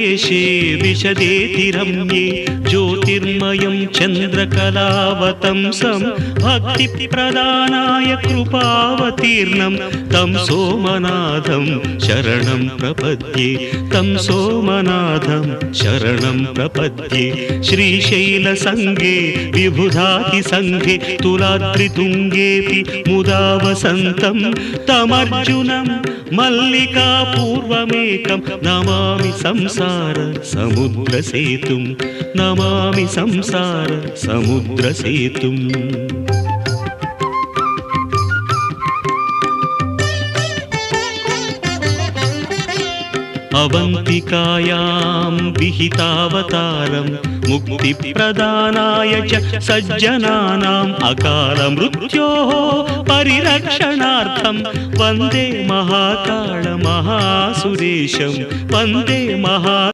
देशे विशदेति रम्ये ज्योतिर्मयं चन्द्रकलावतंसं भक्तिप्रदानाय कृपावतीर्णं तं सोमनाथं शरणं प्रपद्ये तं सोमनाथं शरणं प्रपद्ये श्रीशैलसङ्गे विबुधातिसङ्गे तुलाद्रितुङ्गेऽपि मुदा वसन्तं तमर्जुनं मल्लिकापूर्वमेकं नमामि संसार समुद्रसेतुं नमामि संसार समुद्रसेतुम् अवन्तिकायां विहितावतारं मुक्तिप्रदानाय च सज्जनानाम् अकालमृत्योः परिरक्षणार्थं वन्दे महाकाल महासुरेशं वन्दे